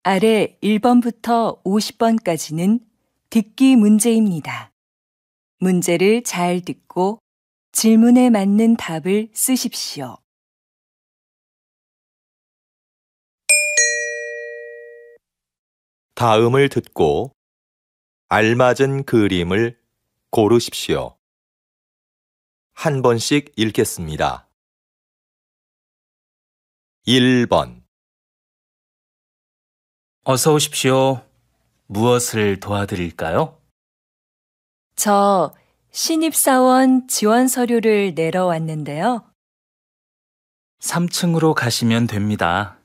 아래 1번부터 50번까지는 듣기 문제입니다. 문제를 잘 듣고 질문에 맞는 답을 쓰십시오. 다음을 듣고 알맞은 그림을 고르십시오. 한 번씩 읽겠습니다. 1번, 어서 오십시오. 무엇을 도와드릴까요? 저 신입사원 지원 서류를 내러 왔는데요. 3층으로 가시면 됩니다.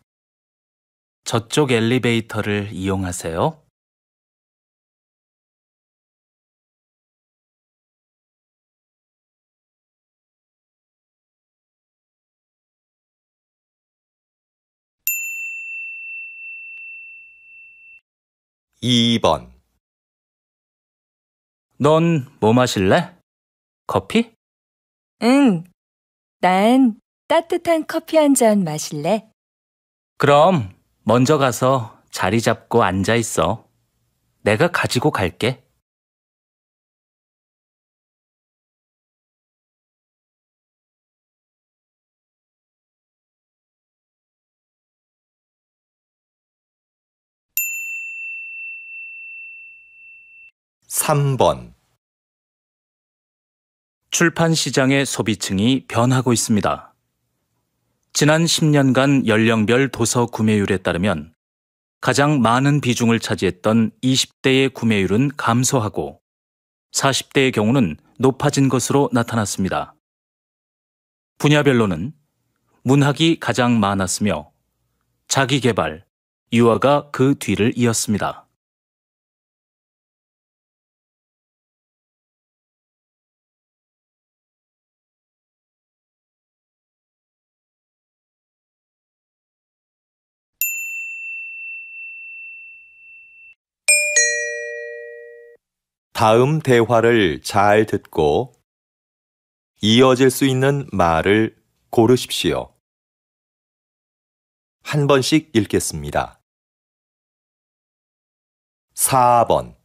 저쪽 엘리베이터를 이용하세요. 2번, 넌 뭐 마실래? 커피? 응, 난 따뜻한 커피 한 잔 마실래? 그럼 먼저 가서 자리 잡고 앉아 있어. 내가 가지고 갈게. 3번, 출판 시장의 소비층이 변하고 있습니다. 지난 10년간 연령별 도서 구매율에 따르면 가장 많은 비중을 차지했던 20대의 구매율은 감소하고 40대의 경우는 높아진 것으로 나타났습니다. 분야별로는 문학이 가장 많았으며 자기계발, 유아가 그 뒤를 이었습니다. 다음 대화를 잘 듣고 이어질 수 있는 말을 고르십시오. 한 번씩 읽겠습니다. 4번,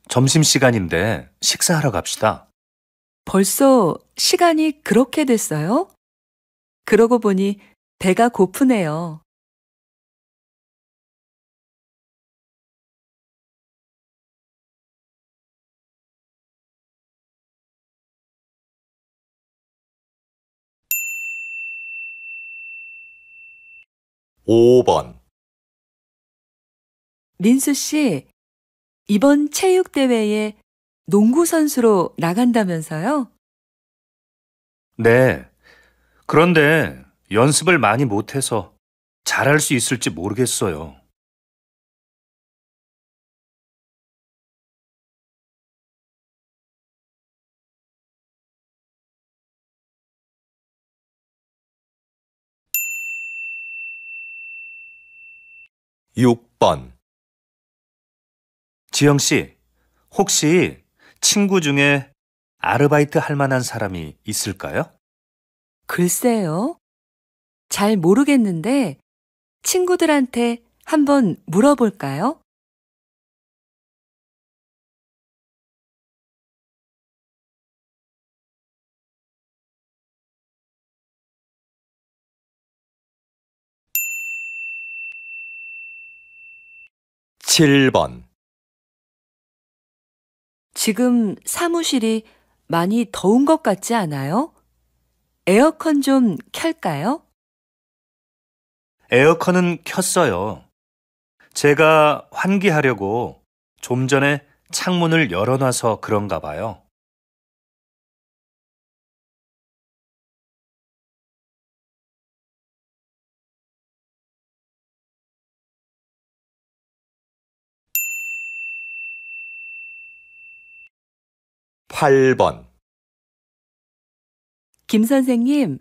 점심시간인데 식사하러 갑시다. 벌써 시간이 그렇게 됐어요? 그러고 보니 배가 고프네요. 5번, 민수 씨, 이번 체육대회에 농구 선수로 나간다면서요? 네. 그런데 연습을 많이 못해서 잘할 수 있을지 모르겠어요. 6번, 지영 씨, 혹시 친구 중에 아르바이트 할 만한 사람이 있을까요? 글쎄요. 잘 모르겠는데 친구들한테 한번 물어볼까요? 7번, 지금 사무실이 많이 더운 것 같지 않아요? 에어컨 좀 켤까요? 에어컨은 켰어요. 제가 환기하려고 좀 전에 창문을 열어놔서 그런가 봐요. 8번, 김 선생님,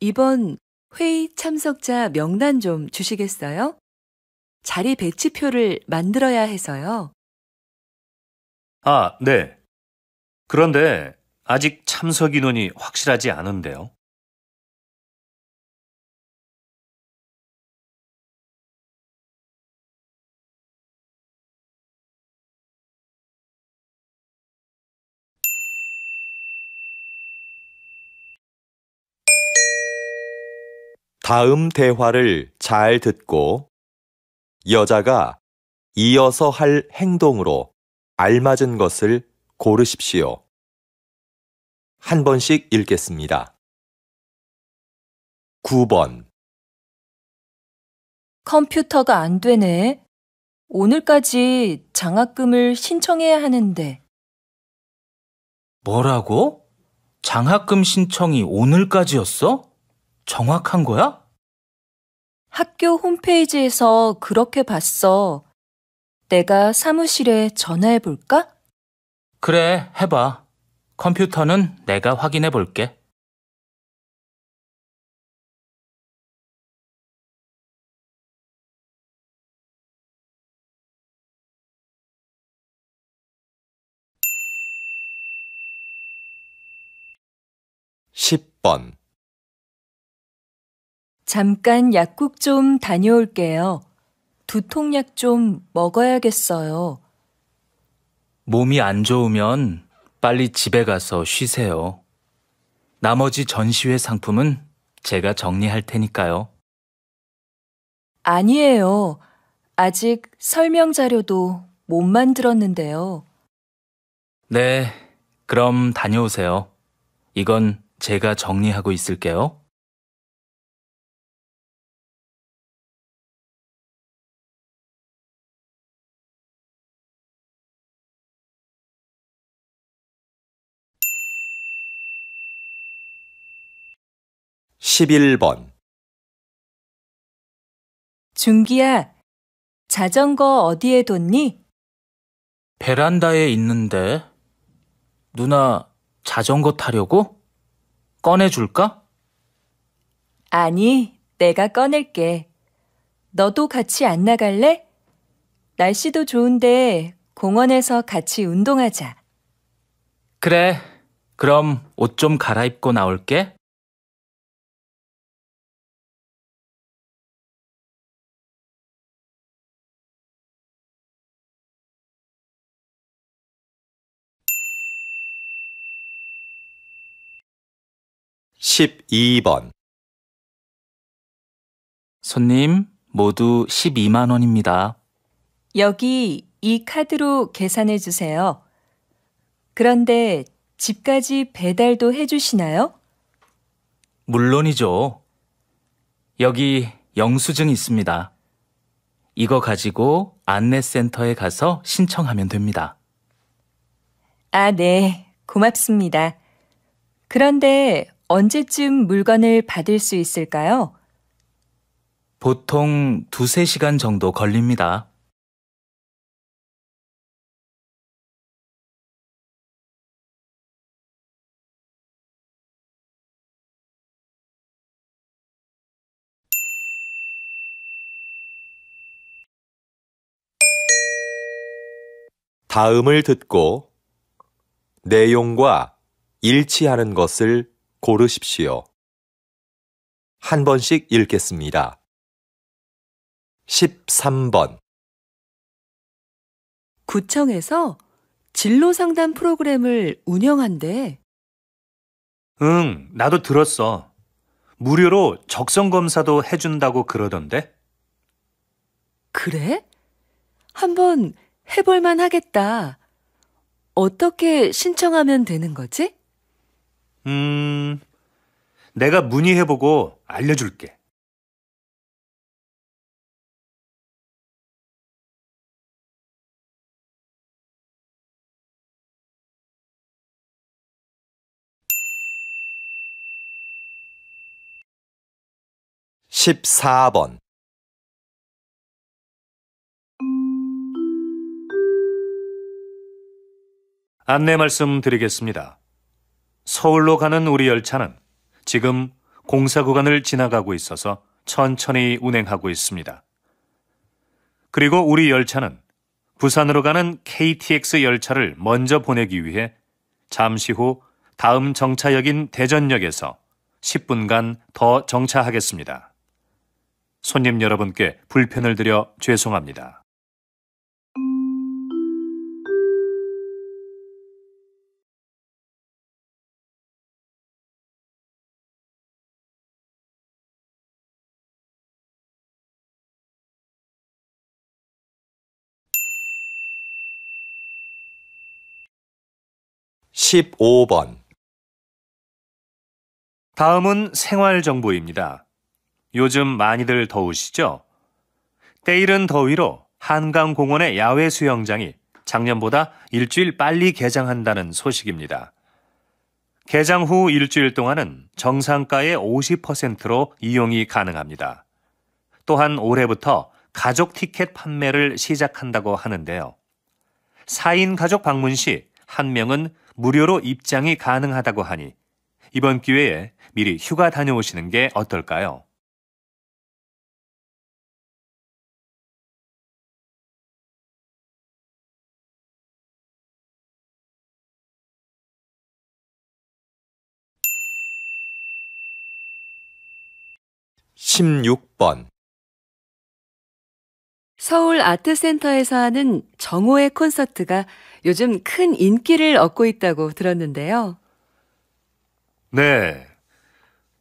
이번 회의 참석자 명단 좀 주시겠어요? 자리 배치표를 만들어야 해서요. 아, 네. 그런데 아직 참석 인원이 확실하지 않은데요. 다음 대화를 잘 듣고 여자가 이어서 할 행동으로 알맞은 것을 고르십시오. 한 번씩 읽겠습니다. 9번, 컴퓨터가 안 되네. 오늘까지 장학금을 신청해야 하는데. 뭐라고? 장학금 신청이 오늘까지였어? 정확한 거야? 학교 홈페이지에서 그렇게 봤어. 내가 사무실에 전화해 볼까? 그래, 해봐. 컴퓨터는 내가 확인해 볼게. 십 번 잠깐 약국 좀 다녀올게요. 두통약 좀 먹어야겠어요. 몸이 안 좋으면 빨리 집에 가서 쉬세요. 나머지 전시회 상품은 제가 정리할 테니까요. 아니에요. 아직 설명 자료도 못 만들었는데요. 네, 그럼 다녀오세요. 이건 제가 정리하고 있을게요. 십일 번 준기야, 자전거 어디에 뒀니? 베란다에 있는데, 누나 자전거 타려고? 꺼내줄까? 아니, 내가 꺼낼게. 너도 같이 안 나갈래? 날씨도 좋은데 공원에서 같이 운동하자. 그래, 그럼 옷 좀 갈아입고 나올게. 십이 번 손님, 모두 12만 원입니다. 여기 이 카드로 계산해 주세요. 그런데 집까지 배달도 해 주시나요? 물론이죠. 여기 영수증 있습니다. 이거 가지고 안내센터에 가서 신청하면 됩니다. 아, 네. 고맙습니다. 그런데 언제쯤 물건을 받을 수 있을까요? 보통 2~3시간 정도 걸립니다. 다음을 듣고 내용과 일치하는 것을 고르십시오. 한 번씩 읽겠습니다. 13번 구청에서 진로 상담 프로그램을 운영한대. 응, 나도 들었어. 무료로 적성 검사도 해준다고 그러던데? 그래? 한번 해볼만 하겠다. 어떻게 신청하면 되는 거지? 내가 문의해보고 알려줄게. 십사 번 안내 말씀드리겠습니다. 서울로 가는 우리 열차는 지금 공사 구간을 지나가고 있어서 천천히 운행하고 있습니다. 그리고 우리 열차는 부산으로 가는 KTX 열차를 먼저 보내기 위해 잠시 후 다음 정차역인 대전역에서 10분간 더 정차하겠습니다. 손님 여러분께 불편을 드려 죄송합니다. 15번. 다음은 생활정보입니다. 요즘 많이들 더우시죠? 때이른 더위로 한강공원의 야외 수영장이 작년보다 일주일 빨리 개장한다는 소식입니다. 개장 후 일주일 동안은 정상가의 50%로 이용이 가능합니다. 또한 올해부터 가족 티켓 판매를 시작한다고 하는데요. 4인 가족 방문 시 1명은 무료로 입장이 가능하다고 하니 이번 기회에 미리 휴가 다녀오시는 게 어떨까요? (16번) 서울 아트센터에서 하는 정오의 콘서트가 요즘 큰 인기를 얻고 있다고 들었는데요. 네.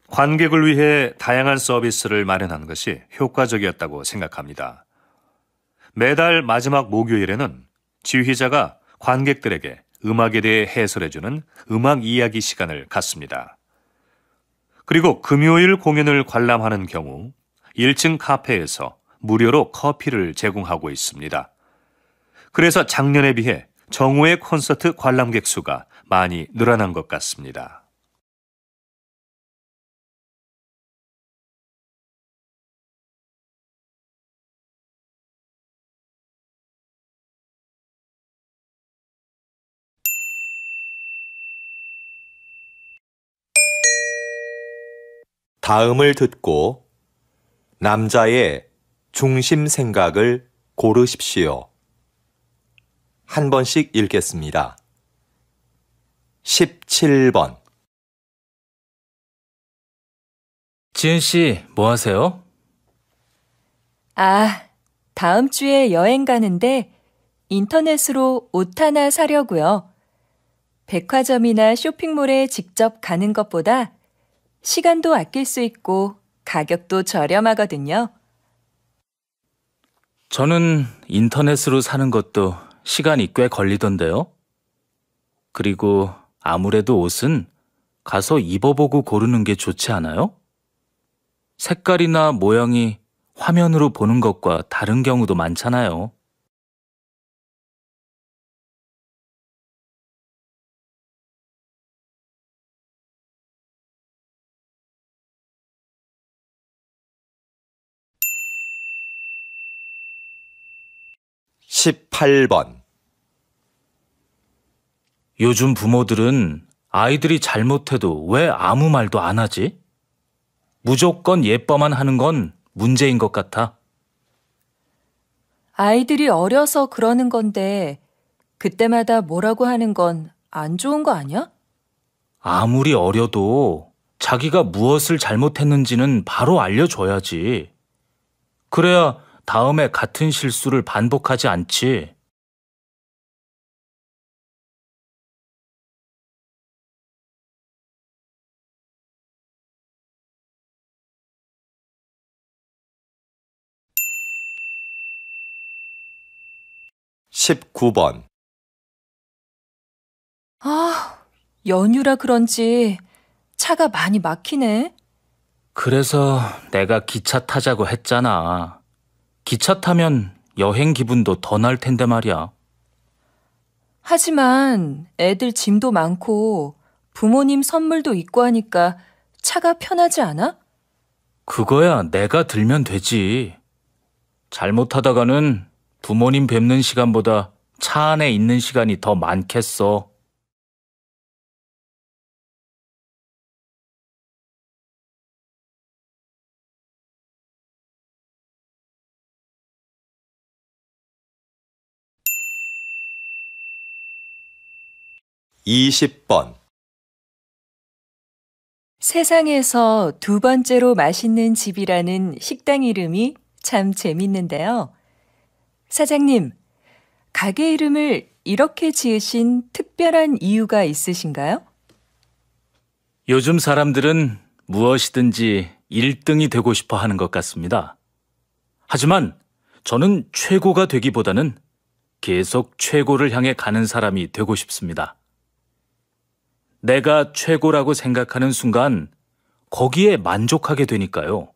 관객을 위해 다양한 서비스를 마련한 것이 효과적이었다고 생각합니다. 매달 마지막 목요일에는 지휘자가 관객들에게 음악에 대해 해설해주는 음악 이야기 시간을 갖습니다. 그리고 금요일 공연을 관람하는 경우 1층 카페에서 무료로 커피를 제공하고 있습니다. 그래서 작년에 비해 정오의 콘서트 관람객 수가 많이 늘어난 것 같습니다. 다음을 듣고 남자의 중심 생각을 고르십시오. 한 번씩 읽겠습니다. 17번. 지은 씨, 뭐 하세요? 아, 다음 주에 여행 가는데 인터넷으로 옷 하나 사려고요. 백화점이나 쇼핑몰에 직접 가는 것보다 시간도 아낄 수 있고 가격도 저렴하거든요. 저는 인터넷으로 사는 것도 시간이 꽤 걸리던데요. 그리고 아무래도 옷은 가서 입어보고 고르는 게 좋지 않아요? 색깔이나 모양이 화면으로 보는 것과 다른 경우도 많잖아요. (18번) 요즘 부모들은 아이들이 잘못해도 왜 아무 말도 안 하지? 무조건 예뻐만 하는 건 문제인 것 같아. 아이들이 어려서 그러는 건데 그때마다 뭐라고 하는 건 안 좋은 거 아니야? 아무리 어려도 자기가 무엇을 잘못했는지는 바로 알려줘야지. 그래야 다음에 같은 실수를 반복하지 않지. (19번) 아, 연휴라 그런지 차가 많이 막히네. 그래서 내가 기차 타자고 했잖아. 기차 타면 여행 기분도 더 날 텐데 말이야. 하지만 애들 짐도 많고 부모님 선물도 있고 하니까 차가 편하지 않아? 그거야 내가 들면 되지. 잘못하다가는 부모님 뵙는 시간보다 차 안에 있는 시간이 더 많겠어. (20번) 세상에서 두 번째로 맛있는 집이라는 식당 이름이 참 재밌는데요. 사장님, 가게 이름을 이렇게 지으신 특별한 이유가 있으신가요? 요즘 사람들은 무엇이든지 1등이 되고 싶어 하는 것 같습니다. 하지만 저는 최고가 되기보다는 계속 최고를 향해 가는 사람이 되고 싶습니다. 내가 최고라고 생각하는 순간 거기에 만족하게 되니까요.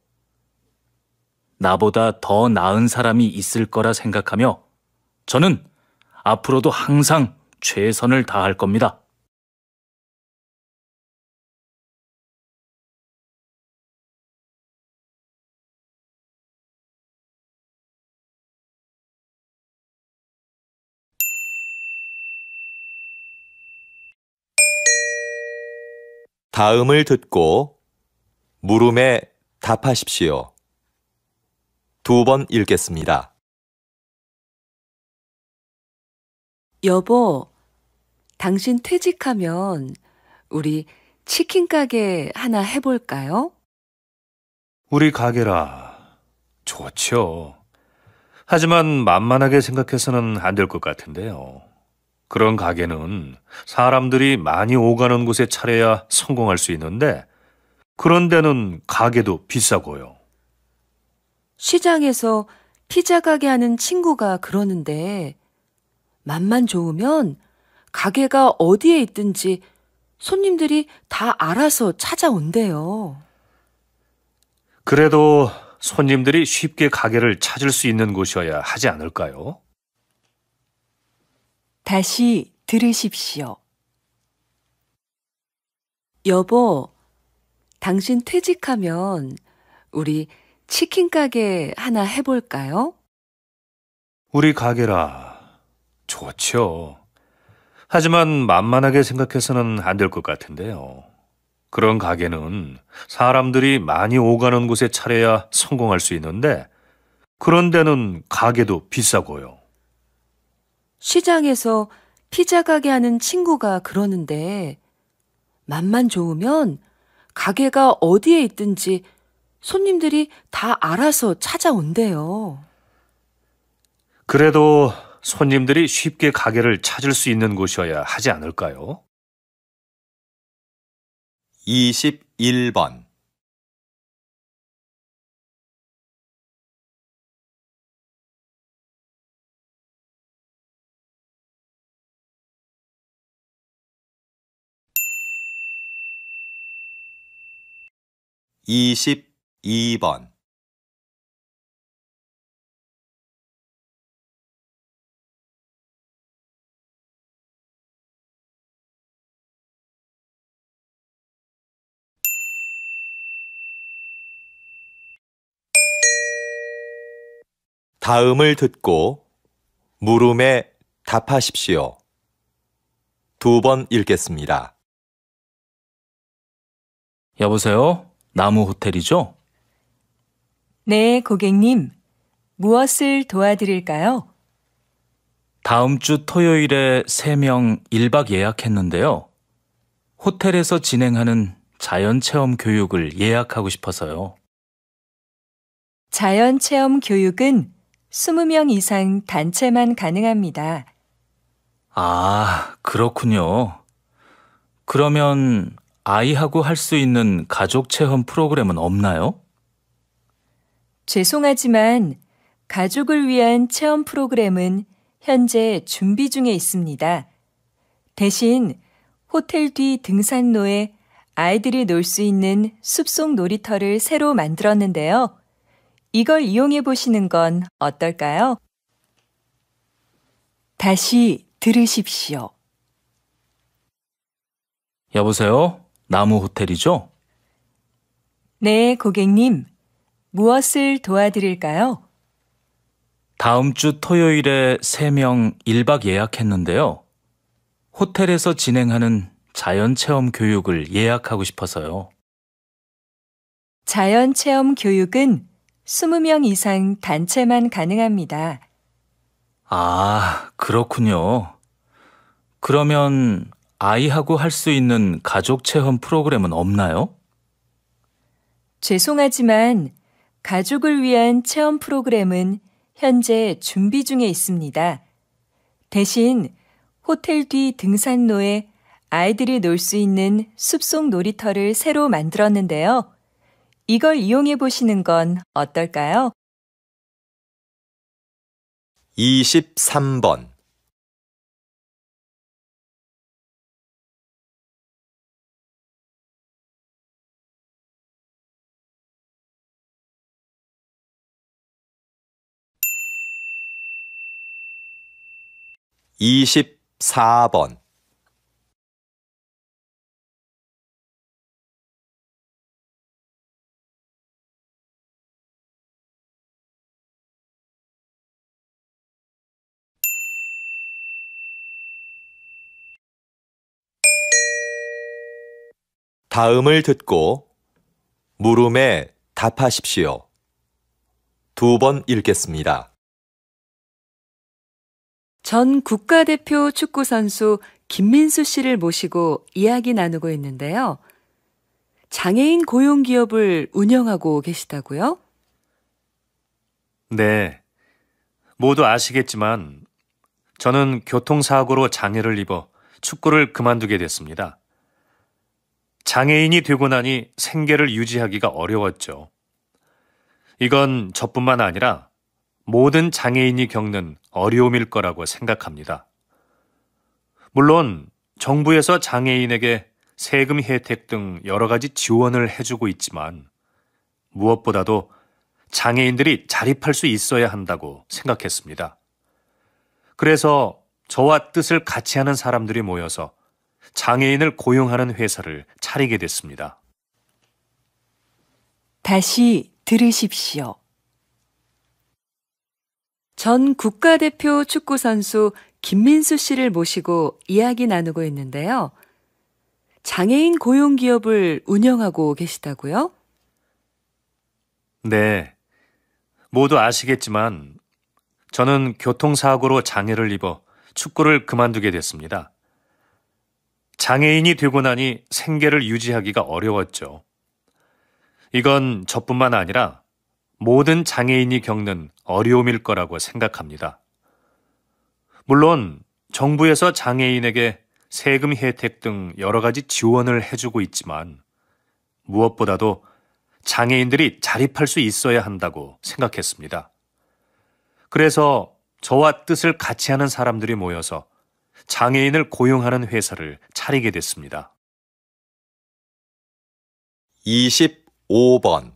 나보다 더 나은 사람이 있을 거라 생각하며 저는 앞으로도 항상 최선을 다할 겁니다. 다음을 듣고 물음에 답하십시오. 2번 읽겠습니다. 여보, 당신 퇴직하면 우리 치킨 가게 하나 해볼까요? 우리 가게라. 좋죠. 하지만 만만하게 생각해서는 안 될 것 같은데요. 그런 가게는 사람들이 많이 오가는 곳에 차려야 성공할 수 있는데 그런 데는 가게도 비싸고요. 시장에서 피자 가게 하는 친구가 그러는데 맛만 좋으면 가게가 어디에 있든지 손님들이 다 알아서 찾아온대요. 그래도 손님들이 쉽게 가게를 찾을 수 있는 곳이어야 하지 않을까요? 다시 들으십시오. 여보, 당신 퇴직하면 우리 치킨 가게 하나 해볼까요? 우리 가게라. 좋죠. 하지만 만만하게 생각해서는 안 될 것 같은데요. 그런 가게는 사람들이 많이 오가는 곳에 차려야 성공할 수 있는데 그런 데는 가게도 비싸고요. 시장에서 피자 가게 하는 친구가 그러는데 맛만 좋으면 가게가 어디에 있든지 손님들이 다 알아서 찾아온대요. 그래도 손님들이 쉽게 가게를 찾을 수 있는 곳이어야 하지 않을까요? 21번 (22번) 다음을 듣고 물음에 답하십시오. 2번 읽겠습니다. 여보세요? 나무 호텔이죠? 네, 고객님. 무엇을 도와드릴까요? 다음 주 토요일에 3명 1박 예약했는데요. 호텔에서 진행하는 자연체험 교육을 예약하고 싶어서요. 자연체험 교육은 20명 이상 단체만 가능합니다. 아, 그렇군요. 그러면 아이하고 할 수 있는 가족 체험 프로그램은 없나요? 죄송하지만 가족을 위한 체험 프로그램은 현재 준비 중에 있습니다. 대신 호텔 뒤 등산로에 아이들이 놀 수 있는 숲속 놀이터를 새로 만들었는데요. 이걸 이용해 보시는 건 어떨까요? 다시 들으십시오. 여보세요? 나무 호텔이죠? 네, 고객님. 무엇을 도와드릴까요? 다음 주 토요일에 3명 1박 예약했는데요. 호텔에서 진행하는 자연체험 교육을 예약하고 싶어서요. 자연체험 교육은 20명 이상 단체만 가능합니다. 아, 그렇군요. 그러면 아이하고 할 수 있는 가족 체험 프로그램은 없나요? 죄송하지만 가족을 위한 체험 프로그램은 현재 준비 중에 있습니다. 대신 호텔 뒤 등산로에 아이들이 놀 수 있는 숲속 놀이터를 새로 만들었는데요. 이걸 이용해 보시는 건 어떨까요? 23번 24번 다음을 듣고 물음에 답하십시오. 2번 읽겠습니다. 전 국가대표 축구선수 김민수 씨를 모시고 이야기 나누고 있는데요. 장애인 고용 기업을 운영하고 계시다고요? 네. 모두 아시겠지만 저는 교통사고로 장애를 입어 축구를 그만두게 됐습니다. 장애인이 되고 나니 생계를 유지하기가 어려웠죠. 이건 저뿐만 아니라 모든 장애인이 겪는 어려움일 거라고 생각합니다. 물론 정부에서 장애인에게 세금 혜택 등 여러 가지 지원을 해주고 있지만 무엇보다도 장애인들이 자립할 수 있어야 한다고 생각했습니다. 그래서 저와 뜻을 같이 하는 사람들이 모여서 장애인을 고용하는 회사를 차리게 됐습니다. 다시 들으십시오. 전 국가대표 축구선수 김민수 씨를 모시고 이야기 나누고 있는데요. 장애인 고용 기업을 운영하고 계시다고요? 네. 모두 아시겠지만 저는 교통사고로 장애를 입어 축구를 그만두게 됐습니다. 장애인이 되고 나니 생계를 유지하기가 어려웠죠. 이건 저뿐만 아니라 모든 장애인이 겪는 어려움일 거라고 생각합니다. 물론 정부에서 장애인에게 세금 혜택 등 여러 가지 지원을 해주고 있지만 무엇보다도 장애인들이 자립할 수 있어야 한다고 생각했습니다. 그래서 저와 뜻을 같이 하는 사람들이 모여서 장애인을 고용하는 회사를 차리게 됐습니다. 25번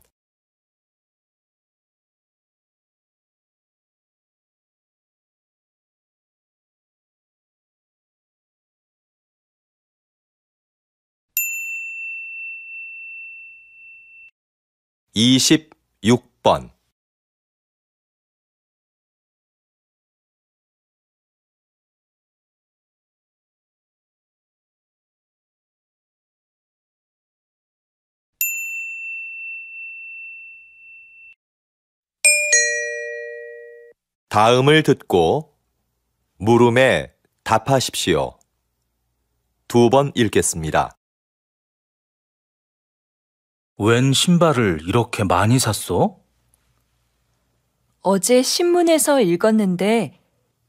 (26번) 다음을 듣고 물음에 답하십시오. 2번 읽겠습니다. 웬 신발을 이렇게 많이 샀어? 어제 신문에서 읽었는데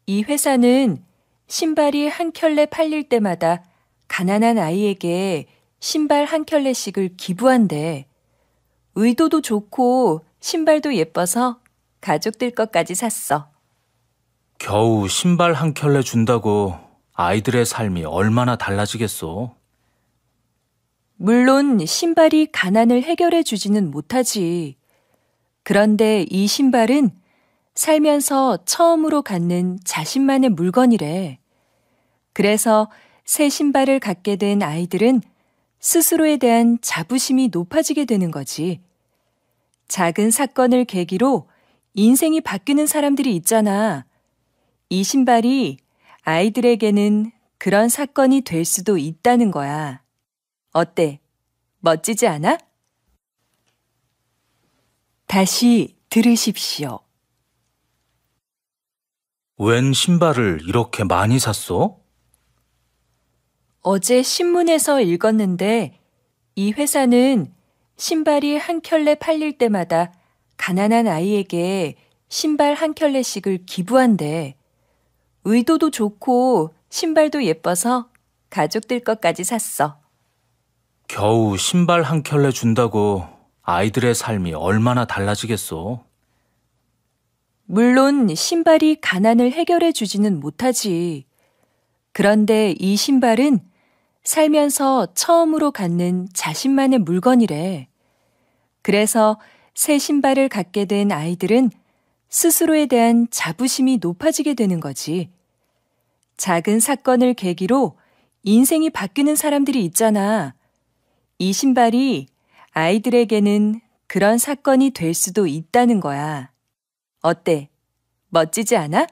이 회사는 신발이 한 켤레 팔릴 때마다 가난한 아이에게 신발 한 켤레씩을 기부한대. 의도도 좋고 신발도 예뻐서 가족들 것까지 샀어. 겨우 신발 한 켤레 준다고 아이들의 삶이 얼마나 달라지겠어. 물론 신발이 가난을 해결해 주지는 못하지. 그런데 이 신발은 살면서 처음으로 갖는 자신만의 물건이래. 그래서 새 신발을 갖게 된 아이들은 스스로에 대한 자부심이 높아지게 되는 거지. 작은 사건을 계기로 인생이 바뀌는 사람들이 있잖아. 이 신발이 아이들에게는 그런 사건이 될 수도 있다는 거야. 어때? 멋지지 않아? 다시 들으십시오. 웬 신발을 이렇게 많이 샀어? 어제 신문에서 읽었는데 이 회사는 신발이 한 켤레 팔릴 때마다 가난한 아이에게 신발 한 켤레씩을 기부한대. 의도도 좋고 신발도 예뻐서 가족들 것까지 샀어. 겨우 신발 한 켤레 준다고 아이들의 삶이 얼마나 달라지겠어. 물론 신발이 가난을 해결해 주지는 못하지. 그런데 이 신발은 살면서 처음으로 갖는 자신만의 물건이래. 그래서 새 신발을 갖게 된 아이들은 스스로에 대한 자부심이 높아지게 되는 거지. 작은 사건을 계기로 인생이 바뀌는 사람들이 있잖아. 이 신발이 아이들에게는 그런 사건이 될 수도 있다는 거야. 어때? 멋지지 않아?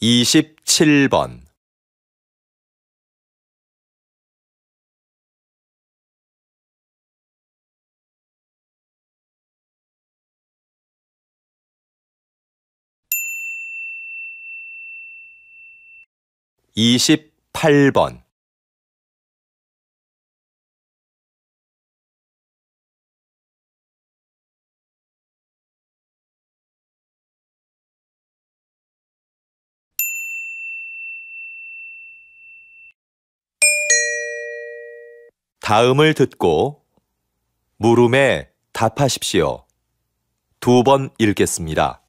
27번. 이십팔 번. 다음을 듣고 물음에 답하십시오. 2번 읽겠습니다.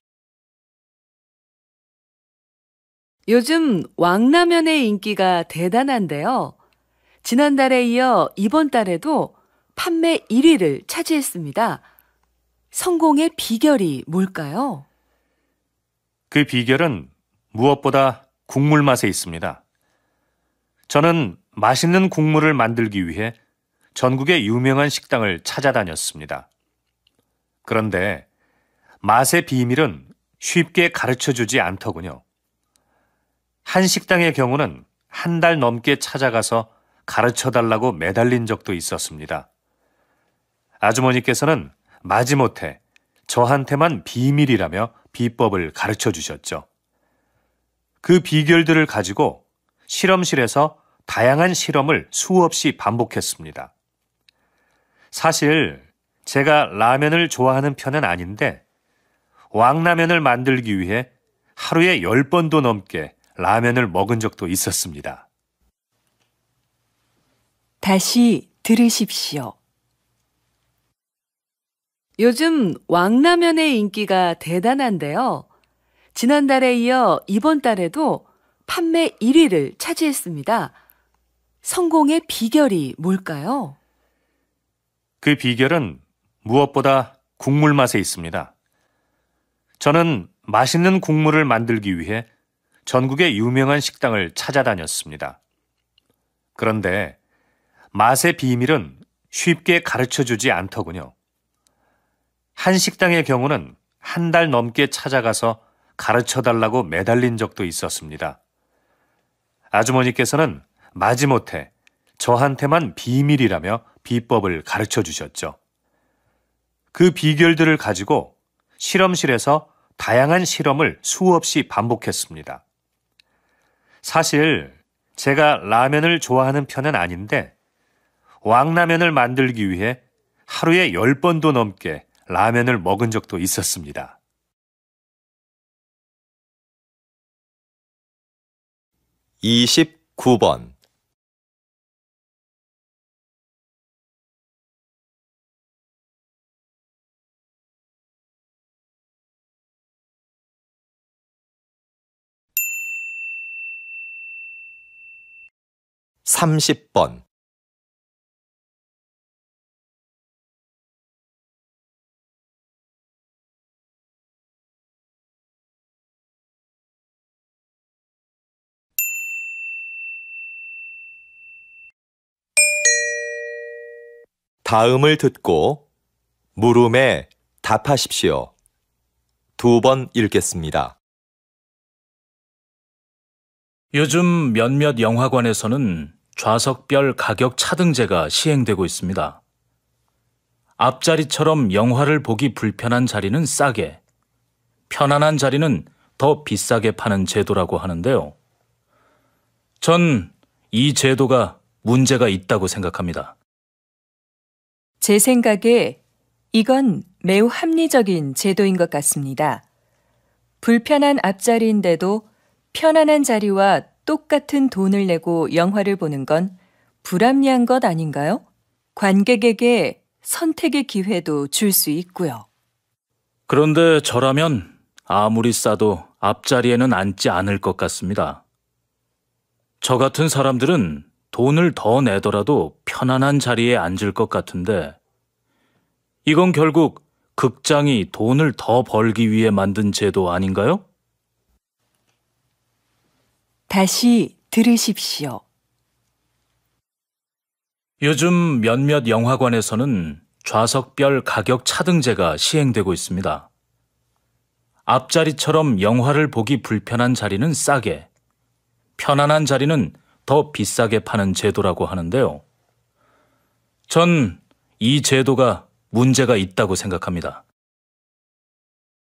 요즘 왕라면의 인기가 대단한데요. 지난달에 이어 이번 달에도 판매 1위를 차지했습니다. 성공의 비결이 뭘까요? 그 비결은 무엇보다 국물 맛에 있습니다. 저는 맛있는 국물을 만들기 위해 전국의 유명한 식당을 찾아다녔습니다. 그런데 맛의 비밀은 쉽게 가르쳐주지 않더군요. 한 식당의 경우는 한 달 넘게 찾아가서 가르쳐달라고 매달린 적도 있었습니다. 아주머니께서는 마지못해 저한테만 비밀이라며 비법을 가르쳐 주셨죠. 그 비결들을 가지고 실험실에서 다양한 실험을 수없이 반복했습니다. 사실 제가 라면을 좋아하는 편은 아닌데 왕라면을 만들기 위해 하루에 10번도 넘게 라면을 먹은 적도 있었습니다. 다시 들으십시오. 요즘 왕라면의 인기가 대단한데요. 지난달에 이어 이번 달에도 판매 1위를 차지했습니다. 성공의 비결이 뭘까요? 그 비결은 무엇보다 국물 맛에 있습니다. 저는 맛있는 국물을 만들기 위해 전국의 유명한 식당을 찾아다녔습니다. 그런데 맛의 비밀은 쉽게 가르쳐주지 않더군요. 한 식당의 경우는 한 달 넘게 찾아가서 가르쳐달라고 매달린 적도 있었습니다. 아주머니께서는 마지못해 저한테만 비밀이라며 비법을 가르쳐 주셨죠. 그 비결들을 가지고 실험실에서 다양한 실험을 수없이 반복했습니다. 사실 제가 라면을 좋아하는 편은 아닌데 왕라면을 만들기 위해 하루에 10번도 넘게 라면을 먹은 적도 있었습니다. 29번. 삼십 번. 다음을 듣고 물음에 답하십시오. 2번 읽겠습니다. 요즘 몇몇 영화관에서는 좌석별 가격 차등제가 시행되고 있습니다. 앞자리처럼 영화를 보기 불편한 자리는 싸게, 편안한 자리는 더 비싸게 파는 제도라고 하는데요. 전 이 제도가 문제가 있다고 생각합니다. 제 생각에 이건 매우 합리적인 제도인 것 같습니다. 불편한 앞자리인데도 편안한 자리와 똑같은 돈을 내고 영화를 보는 건 불합리한 것 아닌가요? 관객에게 선택의 기회도 줄 수 있고요. 그런데 저라면 아무리 싸도 앞자리에는 앉지 않을 것 같습니다. 저 같은 사람들은 돈을 더 내더라도 편안한 자리에 앉을 것 같은데 이건 결국 극장이 돈을 더 벌기 위해 만든 제도 아닌가요? 다시 들으십시오. 요즘 몇몇 영화관에서는 좌석별 가격 차등제가 시행되고 있습니다. 앞자리처럼 영화를 보기 불편한 자리는 싸게, 편안한 자리는 더 비싸게 파는 제도라고 하는데요. 전 이 제도가 문제가 있다고 생각합니다.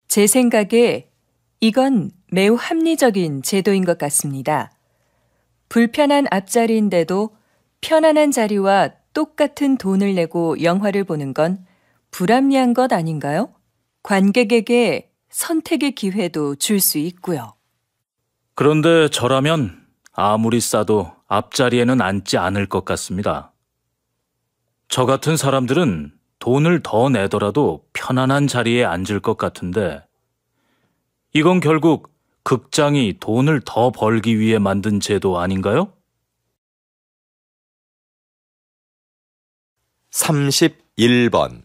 제 생각에 이건 매우 합리적인 제도인 것 같습니다. 불편한 앞자리인데도 편안한 자리와 똑같은 돈을 내고 영화를 보는 건 불합리한 것 아닌가요? 관객에게 선택의 기회도 줄 수 있고요. 그런데 저라면 아무리 싸도 앞자리에는 앉지 않을 것 같습니다. 저 같은 사람들은 돈을 더 내더라도 편안한 자리에 앉을 것 같은데 이건 결국 극장이 돈을 더 벌기 위해 만든 제도 아닌가요? 31번.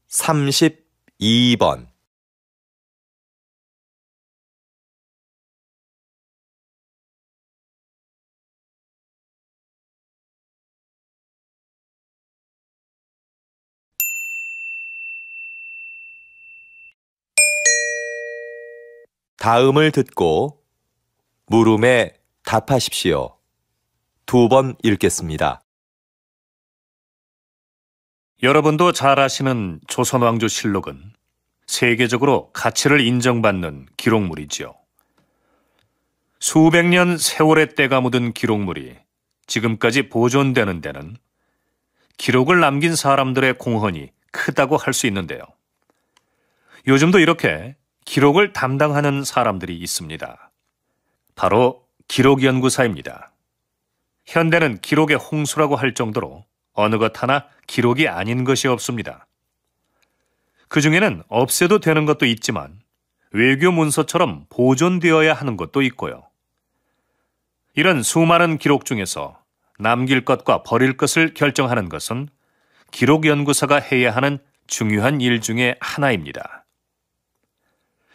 삼십이 번. 다음을 듣고 물음에 답하십시오. 2번 읽겠습니다. 여러분도 잘 아시는 조선왕조실록은 세계적으로 가치를 인정받는 기록물이지요. 수백 년 세월의 때가 묻은 기록물이 지금까지 보존되는 데는 기록을 남긴 사람들의 공헌이 크다고 할 수 있는데요. 요즘도 이렇게 기록을 담당하는 사람들이 있습니다. 바로 기록연구사입니다. 현대는 기록의 홍수라고 할 정도로 어느 것 하나 기록이 아닌 것이 없습니다. 그 중에는 없애도 되는 것도 있지만 외교 문서처럼 보존되어야 하는 것도 있고요. 이런 수많은 기록 중에서 남길 것과 버릴 것을 결정하는 것은 기록연구사가 해야 하는 중요한 일 중에 하나입니다.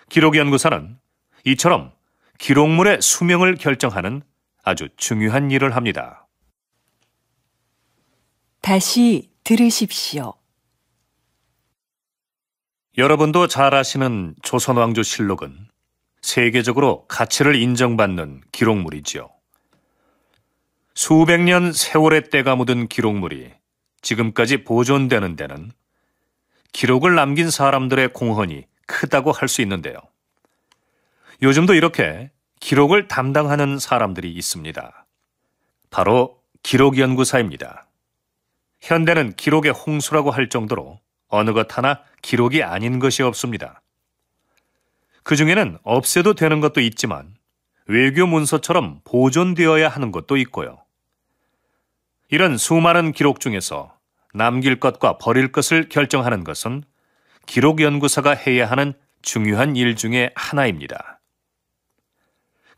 기록연구사는 이처럼 기록물의 수명을 결정하는 아주 중요한 일을 합니다. 다시 들으십시오. 여러분도 잘 아시는 조선왕조실록은 세계적으로 가치를 인정받는 기록물이지요. 수백 년 세월의 때가 묻은 기록물이 지금까지 보존되는 데는 기록을 남긴 사람들의 공헌이 크다고 할 수 있는데요. 요즘도 이렇게 기록을 담당하는 사람들이 있습니다. 바로 기록연구사입니다. 현대는 기록의 홍수라고 할 정도로 어느 것 하나 기록이 아닌 것이 없습니다. 그 중에는 없애도 되는 것도 있지만 외교 문서처럼 보존되어야 하는 것도 있고요. 이런 수많은 기록 중에서 남길 것과 버릴 것을 결정하는 것은 기록연구사가 해야 하는 중요한 일 중에 하나입니다.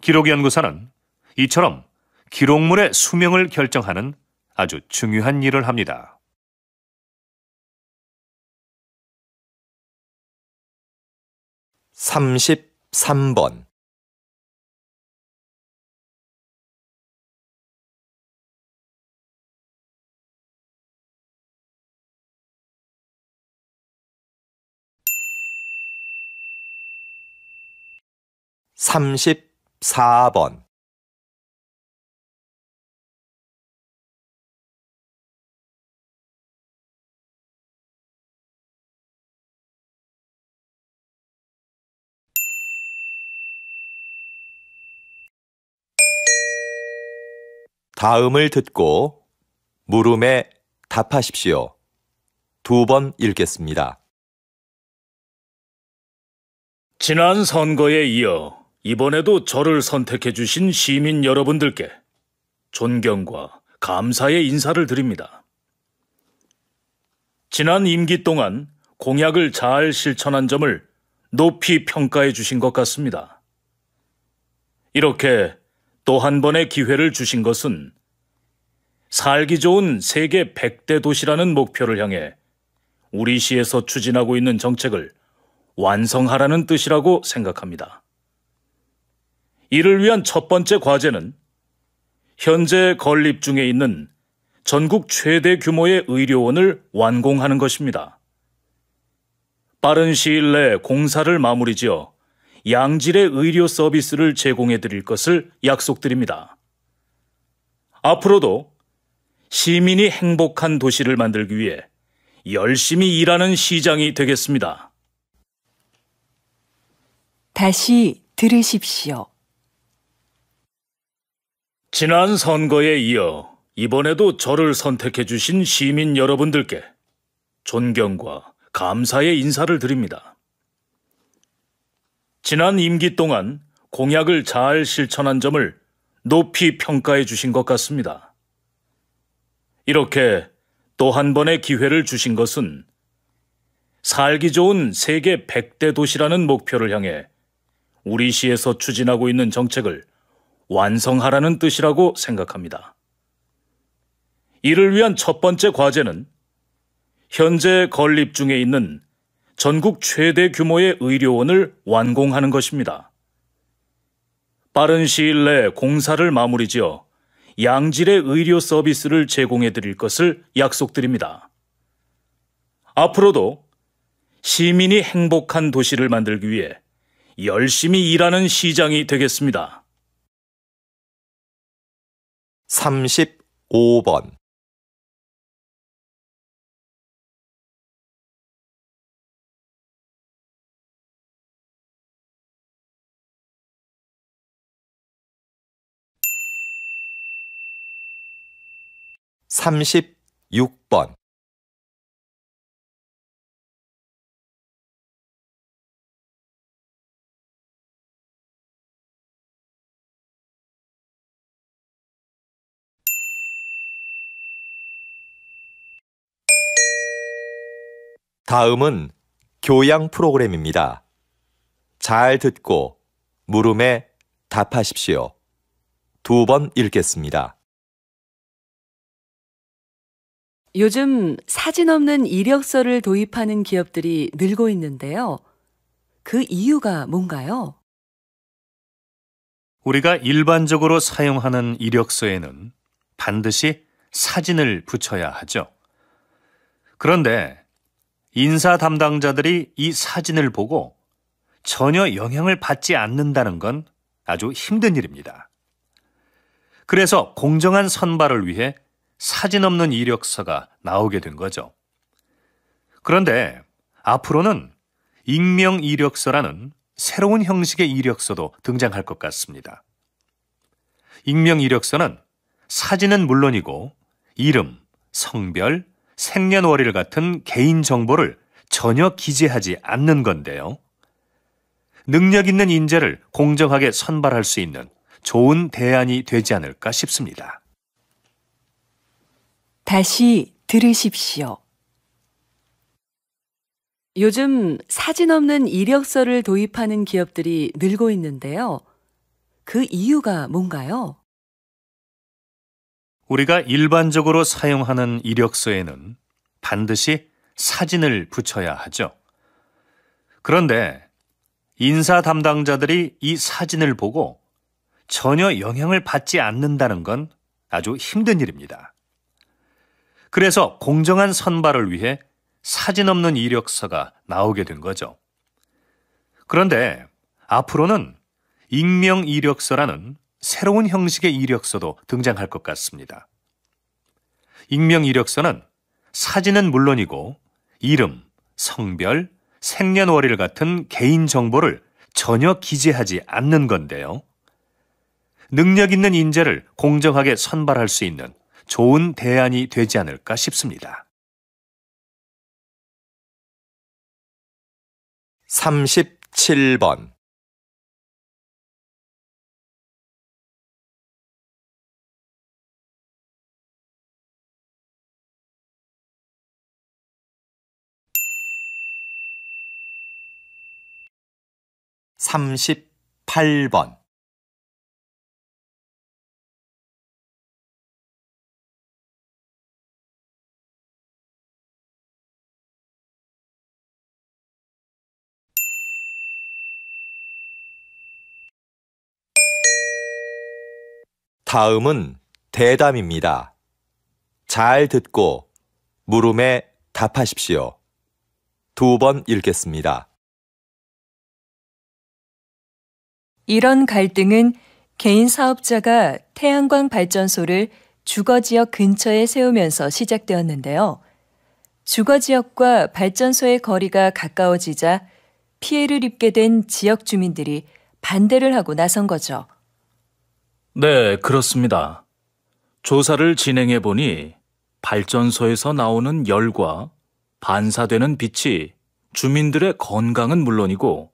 기록연구사는 이처럼 기록물의 수명을 결정하는 아주 중요한 일을 합니다. 33번. 삼십사 번. 다음을 듣고 물음에 답하십시오. 2번 읽겠습니다. 지난 선거에 이어 이번에도 저를 선택해 주신 시민 여러분들께 존경과 감사의 인사를 드립니다. 지난 임기 동안 공약을 잘 실천한 점을 높이 평가해 주신 것 같습니다. 이렇게 또 한 번의 기회를 주신 것은 살기 좋은 세계 100대 도시라는 목표를 향해 우리 시에서 추진하고 있는 정책을 완성하라는 뜻이라고 생각합니다. 이를 위한 첫 번째 과제는 현재 건립 중에 있는 전국 최대 규모의 의료원을 완공하는 것입니다. 빠른 시일 내에 공사를 마무리 지어 양질의 의료 서비스를 제공해 드릴 것을 약속드립니다. 앞으로도 시민이 행복한 도시를 만들기 위해 열심히 일하는 시장이 되겠습니다. 다시 들으십시오. 지난 선거에 이어 이번에도 저를 선택해 주신 시민 여러분들께 존경과 감사의 인사를 드립니다. 지난 임기 동안 공약을 잘 실천한 점을 높이 평가해 주신 것 같습니다. 이렇게 또 한 번의 기회를 주신 것은 살기 좋은 세계 100대 도시라는 목표를 향해 우리 시에서 추진하고 있는 정책을 완성하라는 뜻이라고 생각합니다. 이를 위한 첫 번째 과제는 현재 건립 중에 있는 전국 최대 규모의 의료원을 완공하는 것입니다. 빠른 시일 내에 공사를 마무리 지어 양질의 의료 서비스를 제공해 드릴 것을 약속드립니다. 앞으로도 시민이 행복한 도시를 만들기 위해 열심히 일하는 시장이 되겠습니다. 35번 36번 다음은 교양 프로그램입니다. 잘 듣고 물음에 답하십시오. 2번 읽겠습니다. 요즘 사진 없는 이력서를 도입하는 기업들이 늘고 있는데요. 그 이유가 뭔가요? 우리가 일반적으로 사용하는 이력서에는 반드시 사진을 붙여야 하죠. 그런데 인사 담당자들이 이 사진을 보고 전혀 영향을 받지 않는다는 건 아주 힘든 일입니다. 그래서 공정한 선발을 위해 사진 없는 이력서가 나오게 된 거죠. 그런데 앞으로는 익명 이력서라는 새로운 형식의 이력서도 등장할 것 같습니다. 익명 이력서는 사진은 물론이고 이름, 성별, 생년월일 같은 개인 정보를 전혀 기재하지 않는 건데요. 능력 있는 인재를 공정하게 선발할 수 있는 좋은 대안이 되지 않을까 싶습니다. 다시 들으십시오. 요즘 사진 없는 이력서를 도입하는 기업들이 늘고 있는데요. 그 이유가 뭔가요? 우리가 일반적으로 사용하는 이력서에는 반드시 사진을 붙여야 하죠. 그런데 인사 담당자들이 이 사진을 보고 전혀 영향을 받지 않는다는 건 아주 힘든 일입니다. 그래서 공정한 선발을 위해 사진 없는 이력서가 나오게 된 거죠. 그런데 앞으로는 익명 이력서라는 새로운 형식의 이력서도 등장할 것 같습니다. 익명 이력서는 사진은 물론이고 이름, 성별, 생년월일 같은 개인 정보를 전혀 기재하지 않는 건데요. 능력 있는 인재를 공정하게 선발할 수 있는 좋은 대안이 되지 않을까 싶습니다. 37번 38번 다음은 대담입니다. 잘 듣고 물음에 답하십시오. 2번 읽겠습니다. 이런 갈등은 개인 사업자가 태양광 발전소를 주거지역 근처에 세우면서 시작되었는데요. 주거지역과 발전소의 거리가 가까워지자 피해를 입게 된 지역 주민들이 반대를 하고 나선 거죠. 네, 그렇습니다. 조사를 진행해 보니 발전소에서 나오는 열과 반사되는 빛이 주민들의 건강은 물론이고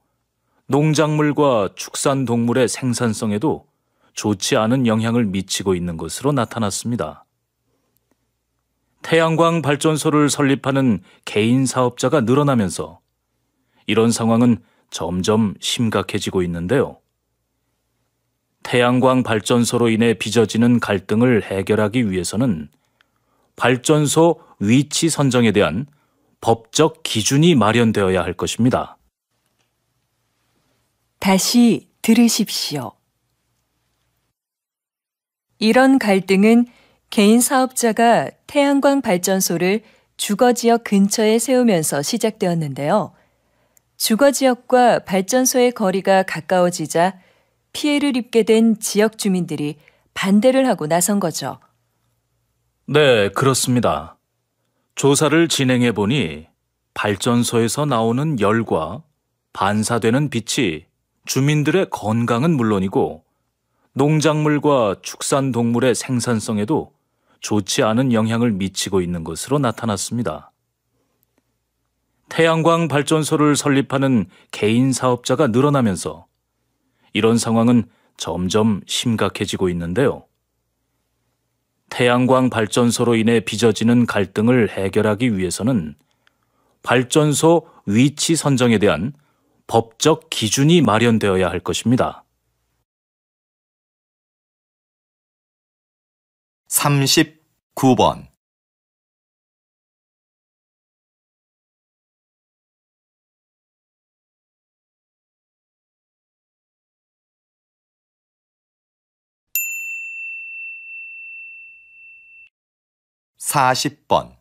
농작물과 축산동물의 생산성에도 좋지 않은 영향을 미치고 있는 것으로 나타났습니다. 태양광 발전소를 설립하는 개인 사업자가 늘어나면서 이런 상황은 점점 심각해지고 있는데요. 태양광 발전소로 인해 빚어지는 갈등을 해결하기 위해서는 발전소 위치 선정에 대한 법적 기준이 마련되어야 할 것입니다. 다시 들으십시오. 이런 갈등은 개인 사업자가 태양광 발전소를 주거지역 근처에 세우면서 시작되었는데요. 주거지역과 발전소의 거리가 가까워지자 피해를 입게 된 지역 주민들이 반대를 하고 나선 거죠. 네, 그렇습니다. 조사를 진행해 보니 발전소에서 나오는 열과 반사되는 빛이 주민들의 건강은 물론이고 농작물과 축산동물의 생산성에도 좋지 않은 영향을 미치고 있는 것으로 나타났습니다. 태양광 발전소를 설립하는 개인 사업자가 늘어나면서 이런 상황은 점점 심각해지고 있는데요. 태양광 발전소로 인해 빚어지는 갈등을 해결하기 위해서는 발전소 위치 선정에 대한 법적 기준이 마련되어야 할 것입니다. 39번. (40번)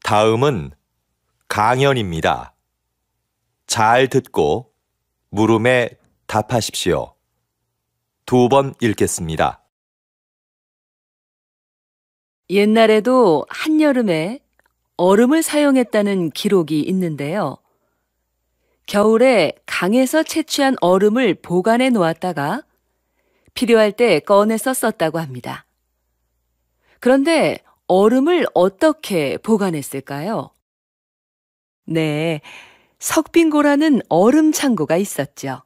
다음은 강연입니다. 잘 듣고 물음에 답하십시오. 2번 읽겠습니다. 옛날에도 한여름에 얼음을 사용했다는 기록이 있는데요. 겨울에 강에서 채취한 얼음을 보관해 놓았다가 필요할 때 꺼내서 썼다고 합니다. 그런데 얼음을 어떻게 보관했을까요? 네, 석빙고라는 얼음 창고가 있었죠.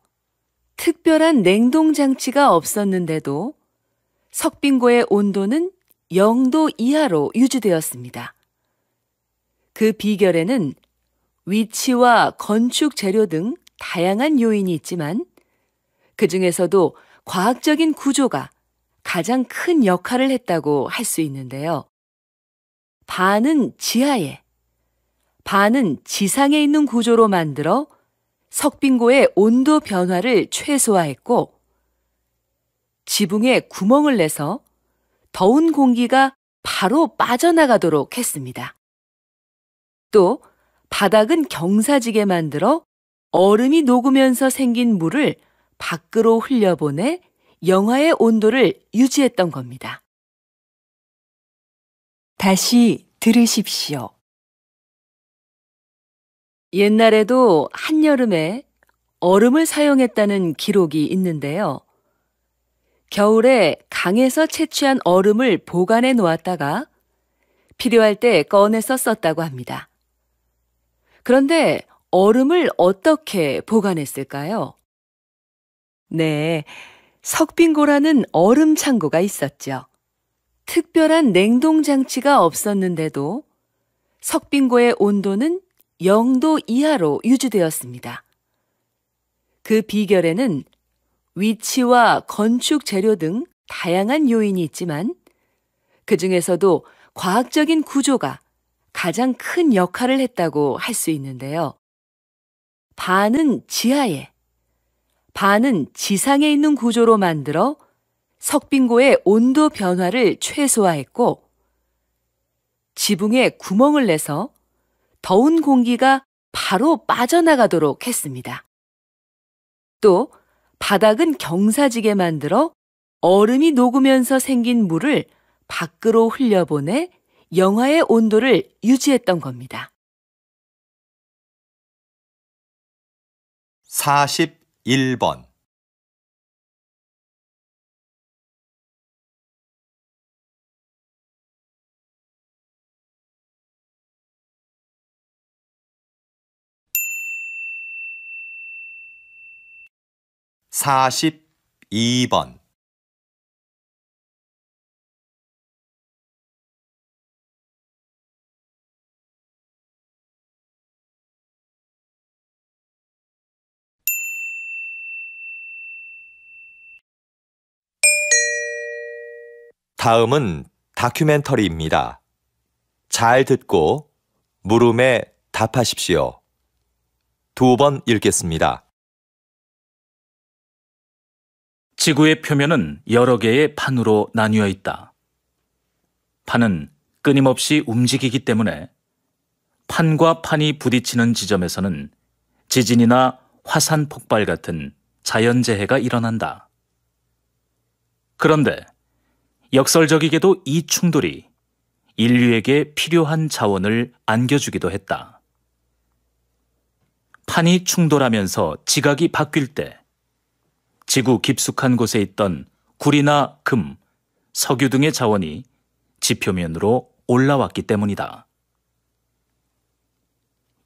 특별한 냉동 장치가 없었는데도 석빙고의 온도는 0도 이하로 유지되었습니다. 그 비결에는 위치와 건축 재료 등 다양한 요인이 있지만 그 중에서도 과학적인 구조가 가장 큰 역할을 했다고 할 수 있는데요. 반은 지하에, 반은 지상에 있는 구조로 만들어 석빙고의 온도 변화를 최소화했고 지붕에 구멍을 내서 더운 공기가 바로 빠져나가도록 했습니다. 또 바닥은 경사지게 만들어 얼음이 녹으면서 생긴 물을 밖으로 흘려보내 영하의 온도를 유지했던 겁니다. 다시 들으십시오. 옛날에도 한여름에 얼음을 사용했다는 기록이 있는데요. 겨울에 강에서 채취한 얼음을 보관해 놓았다가 필요할 때 꺼내서 썼다고 합니다. 그런데 얼음을 어떻게 보관했을까요? 네, 석빙고라는 얼음 창고가 있었죠. 특별한 냉동 장치가 없었는데도 석빙고의 온도는 0도 이하로 유지되었습니다. 그 비결에는 위치와 건축 재료 등 다양한 요인이 있지만 그 중에서도 과학적인 구조가 가장 큰 역할을 했다고 할 수 있는데요. 반은 지하에, 반은 지상에 있는 구조로 만들어 석빙고의 온도 변화를 최소화했고, 지붕에 구멍을 내서 더운 공기가 바로 빠져나가도록 했습니다. 또 바닥은 경사지게 만들어 얼음이 녹으면서 생긴 물을 밖으로 흘려보내 영하의 온도를 유지했던 겁니다. 41번. 사십이 번. 다음은 다큐멘터리입니다. 잘 듣고 물음에 답하십시오. 2번 읽겠습니다. 지구의 표면은 여러 개의 판으로 나뉘어 있다. 판은 끊임없이 움직이기 때문에 판과 판이 부딪히는 지점에서는 지진이나 화산 폭발 같은 자연재해가 일어난다. 그런데 역설적이게도 이 충돌이 인류에게 필요한 자원을 안겨주기도 했다. 판이 충돌하면서 지각이 바뀔 때 지구 깊숙한 곳에 있던 구리나 금, 석유 등의 자원이 지표면으로 올라왔기 때문이다.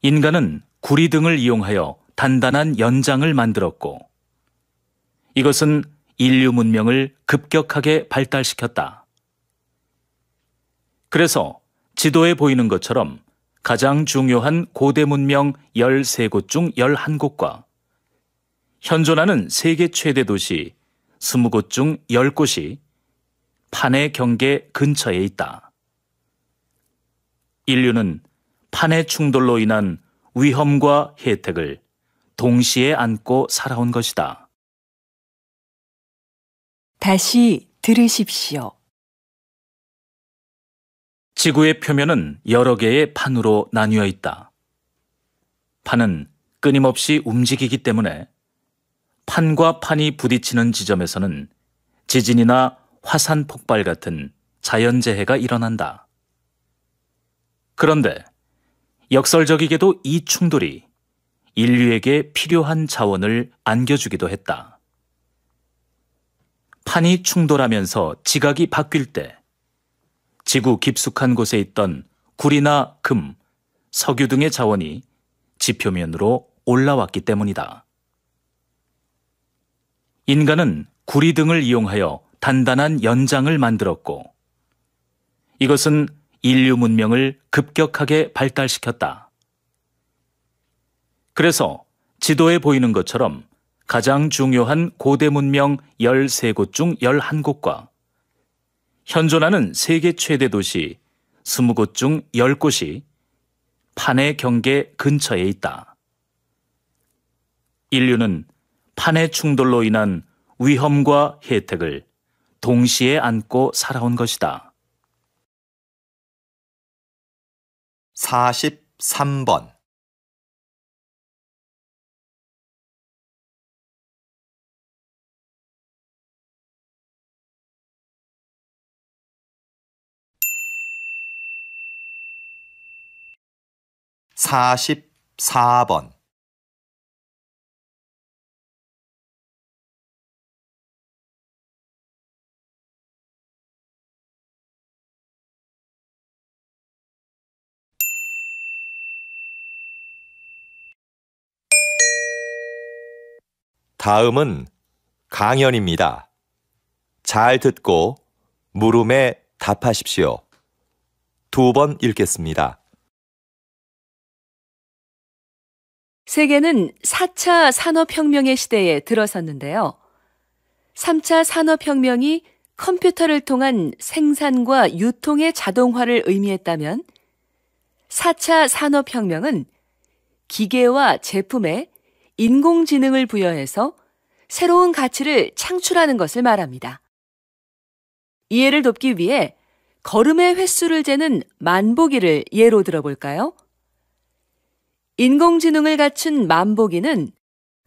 인간은 구리 등을 이용하여 단단한 연장을 만들었고, 이것은 인류 문명을 급격하게 발달시켰다. 그래서 지도에 보이는 것처럼 가장 중요한 고대 문명 13곳 중 11곳과 현존하는 세계 최대 도시 20곳 중 10곳이 판의 경계 근처에 있다. 인류는 판의 충돌로 인한 위험과 혜택을 동시에 안고 살아온 것이다. 다시 들으십시오. 지구의 표면은 여러 개의 판으로 나뉘어 있다. 판은 끊임없이 움직이기 때문에 판과 판이 부딪히는 지점에서는 지진이나 화산 폭발 같은 자연재해가 일어난다. 그런데 역설적이게도 이 충돌이 인류에게 필요한 자원을 안겨주기도 했다. 판이 충돌하면서 지각이 바뀔 때 지구 깊숙한 곳에 있던 구리나 금, 석유 등의 자원이 지표면으로 올라왔기 때문이다. 인간은 구리 등을 이용하여 단단한 연장을 만들었고, 이것은 인류 문명을 급격하게 발달시켰다. 그래서 지도에 보이는 것처럼 가장 중요한 고대 문명 13곳 중 11곳과 현존하는 세계 최대 도시 20곳 중 10곳이 판의 경계 근처에 있다. 인류는 판의 충돌로 인한 위험과 혜택을 동시에 안고 살아온 것이다. 43번. 사십사 번. 다음은 강연입니다. 잘 듣고 물음에 답하십시오. 2번 읽겠습니다. 세계는 4차 산업혁명의 시대에 들어섰는데요. 3차 산업혁명이 컴퓨터를 통한 생산과 유통의 자동화를 의미했다면 4차 산업혁명은 기계와 제품에 인공지능을 부여해서 새로운 가치를 창출하는 것을 말합니다. 이해를 돕기 위해 걸음의 횟수를 재는 만보기를 예로 들어볼까요? 인공지능을 갖춘 만보기는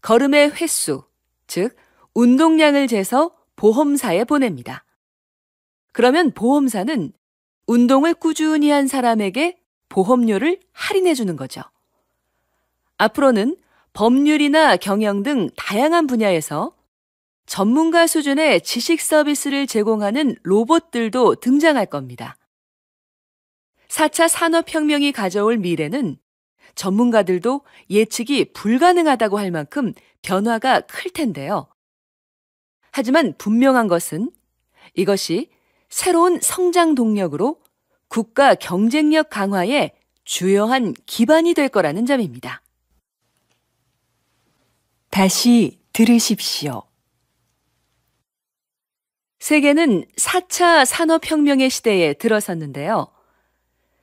걸음의 횟수, 즉 운동량을 재서 보험사에 보냅니다. 그러면 보험사는 운동을 꾸준히 한 사람에게 보험료를 할인해 주는 거죠. 앞으로는 법률이나 경영 등 다양한 분야에서 전문가 수준의 지식 서비스를 제공하는 로봇들도 등장할 겁니다. 4차 산업혁명이 가져올 미래는 전문가들도 예측이 불가능하다고 할 만큼 변화가 클 텐데요. 하지만 분명한 것은 이것이 새로운 성장 동력으로 국가 경쟁력 강화에 주요한 기반이 될 거라는 점입니다. 다시 들으십시오. 세계는 4차 산업혁명의 시대에 들어섰는데요.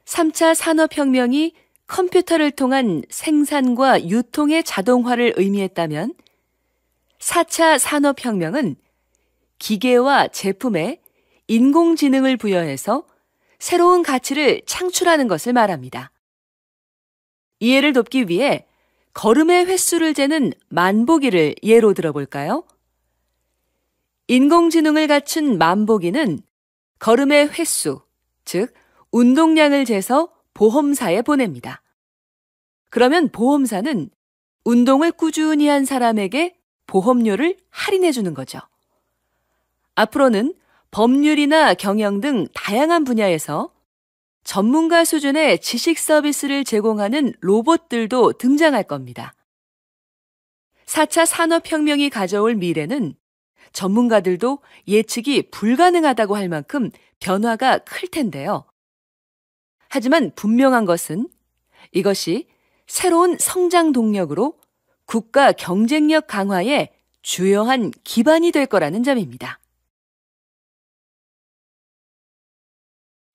3차 산업혁명이 컴퓨터를 통한 생산과 유통의 자동화를 의미했다면 4차 산업혁명은 기계와 제품에 인공지능을 부여해서 새로운 가치를 창출하는 것을 말합니다. 이해를 돕기 위해 걸음의 횟수를 재는 만보기를 예로 들어볼까요? 인공지능을 갖춘 만보기는 걸음의 횟수, 즉 운동량을 재서 보험사에 보냅니다. 그러면 보험사는 운동을 꾸준히 한 사람에게 보험료를 할인해 주는 거죠. 앞으로는 법률이나 경영 등 다양한 분야에서 전문가 수준의 지식 서비스를 제공하는 로봇들도 등장할 겁니다. 4차 산업혁명이 가져올 미래는 전문가들도 예측이 불가능하다고 할 만큼 변화가 클 텐데요. 하지만 분명한 것은 이것이 새로운 성장 동력으로 국가 경쟁력 강화에 주요한 기반이 될 거라는 점입니다.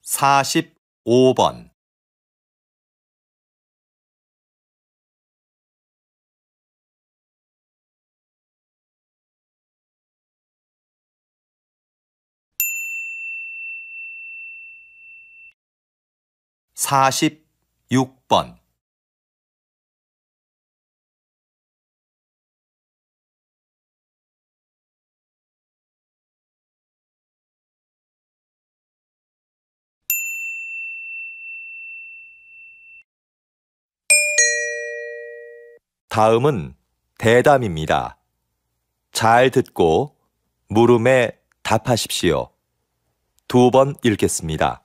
45번 46번 다음은 대담입니다. 잘 듣고 물음에 답하십시오. 2번 읽겠습니다.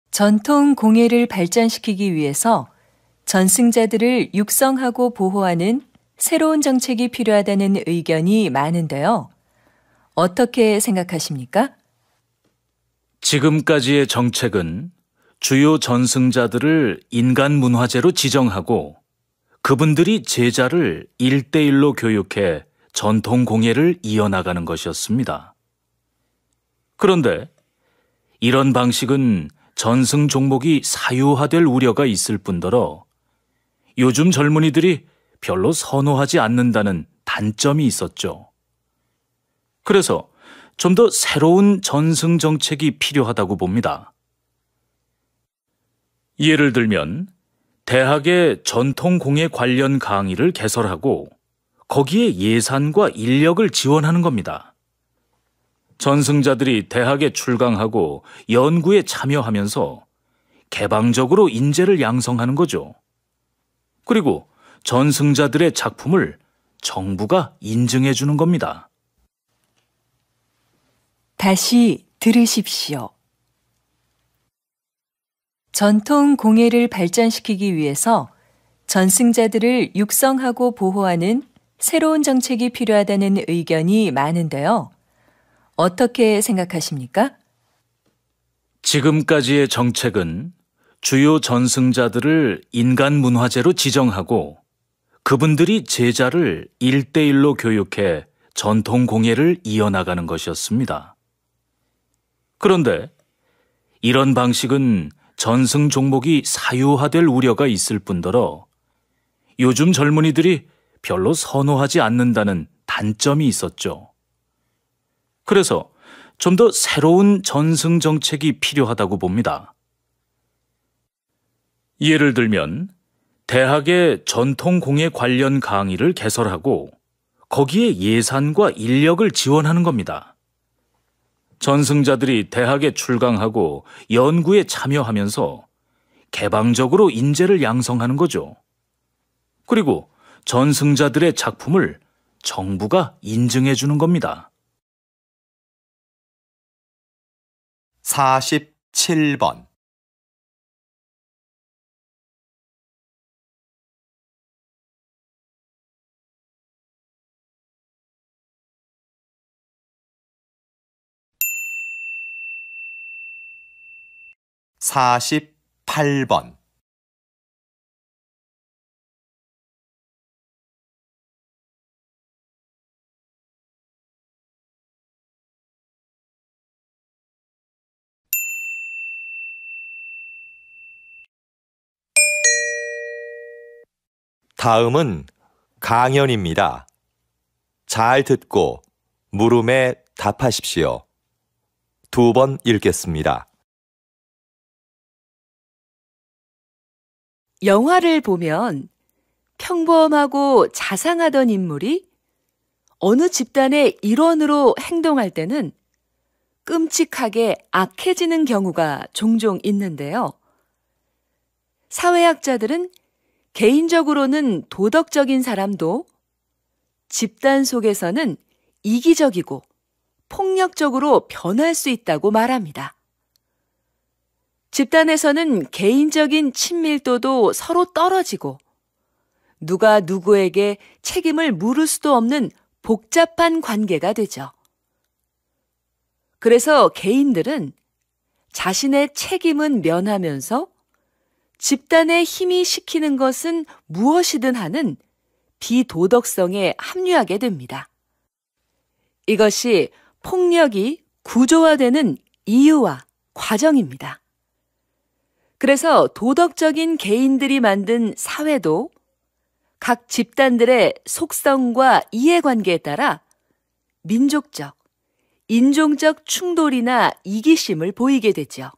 전통 공예를 발전시키기 위해서 전승자들을 육성하고 보호하는 새로운 정책이 필요하다는 의견이 많은데요. 어떻게 생각하십니까? 지금까지의 정책은 주요 전승자들을 인간 문화재로 지정하고 그분들이 제자를 1대1로 교육해 전통 공예를 이어나가는 것이었습니다. 그런데 이런 방식은 전승 종목이 사유화될 우려가 있을 뿐더러 요즘 젊은이들이 별로 선호하지 않는다는 단점이 있었죠. 그래서 좀 더 새로운 전승 정책이 필요하다고 봅니다. 예를 들면 대학의 전통 공예 관련 강의를 개설하고 거기에 예산과 인력을 지원하는 겁니다. 전승자들이 대학에 출강하고 연구에 참여하면서 개방적으로 인재를 양성하는 거죠. 그리고 전승자들의 작품을 정부가 인증해 주는 겁니다. 다시 들으십시오. 전통 공예를 발전시키기 위해서 전승자들을 육성하고 보호하는 새로운 정책이 필요하다는 의견이 많은데요. 어떻게 생각하십니까? 지금까지의 정책은 주요 전승자들을 인간 문화재로 지정하고 그분들이 제자를 1대1로 교육해 전통 공예를 이어나가는 것이었습니다. 그런데 이런 방식은 전승 종목이 사유화될 우려가 있을 뿐더러 요즘 젊은이들이 별로 선호하지 않는다는 단점이 있었죠. 그래서 좀 더 새로운 전승 정책이 필요하다고 봅니다. 예를 들면 대학의 전통 공예 관련 강의를 개설하고 거기에 예산과 인력을 지원하는 겁니다. 전승자들이 대학에 출강하고 연구에 참여하면서 개방적으로 인재를 양성하는 거죠. 그리고 전승자들의 작품을 정부가 인증해 주는 겁니다. 47번. 사십팔 번. 다음은 강연입니다. 잘 듣고 물음에 답하십시오. 2번 읽겠습니다. 영화를 보면 평범하고 자상하던 인물이 어느 집단의 일원으로 행동할 때는 끔찍하게 악해지는 경우가 종종 있는데요. 사회학자들은 개인적으로는 도덕적인 사람도 집단 속에서는 이기적이고 폭력적으로 변할 수 있다고 말합니다. 집단에서는 개인적인 친밀도도 서로 떨어지고 누가 누구에게 책임을 물을 수도 없는 복잡한 관계가 되죠. 그래서 개인들은 자신의 책임은 면하면서 집단의 힘이 시키는 것은 무엇이든 하는 비도덕성에 합류하게 됩니다. 이것이 폭력이 구조화되는 이유와 과정입니다. 그래서 도덕적인 개인들이 만든 사회도 각 집단들의 속성과 이해관계에 따라 민족적, 인종적 충돌이나 이기심을 보이게 되죠.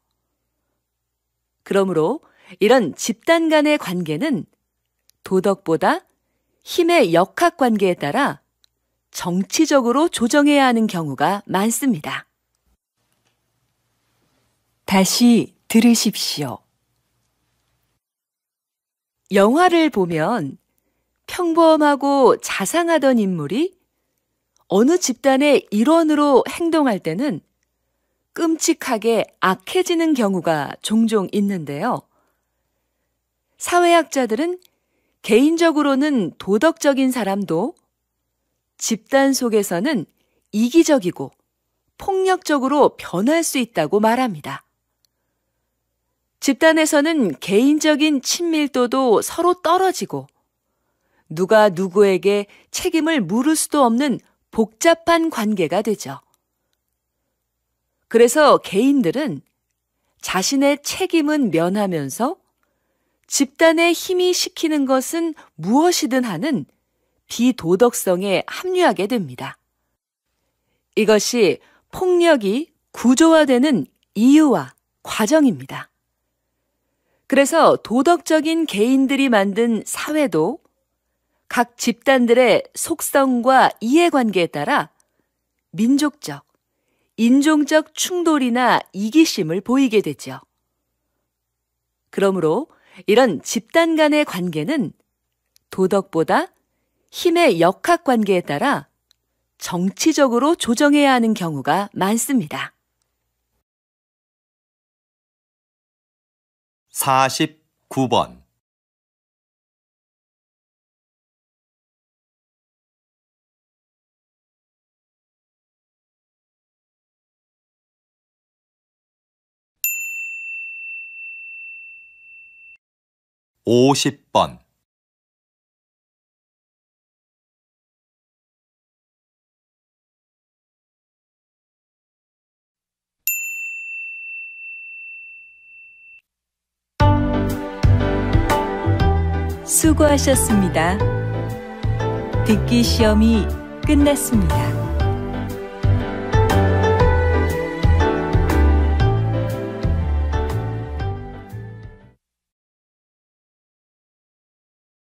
그러므로 이런 집단 간의 관계는 도덕보다 힘의 역학관계에 따라 정치적으로 조정해야 하는 경우가 많습니다. 다시 들으십시오. 영화를 보면 평범하고 자상하던 인물이 어느 집단의 일원으로 행동할 때는 끔찍하게 악해지는 경우가 종종 있는데요. 사회학자들은 개인적으로는 도덕적인 사람도 집단 속에서는 이기적이고 폭력적으로 변할 수 있다고 말합니다. 집단에서는 개인적인 친밀도도 서로 떨어지고 누가 누구에게 책임을 물을 수도 없는 복잡한 관계가 되죠. 그래서 개인들은 자신의 책임은 면하면서 집단의 힘이 시키는 것은 무엇이든 하는 비도덕성에 합류하게 됩니다. 이것이 폭력이 구조화되는 이유와 과정입니다. 그래서 도덕적인 개인들이 만든 사회도 각 집단들의 속성과 이해관계에 따라 민족적, 인종적 충돌이나 이기심을 보이게 되죠. 그러므로 이런 집단 간의 관계는 도덕보다 힘의 역학관계에 따라 정치적으로 조정해야 하는 경우가 많습니다. 49번. (50번) 수고하셨습니다. 듣기 시험이 끝났습니다.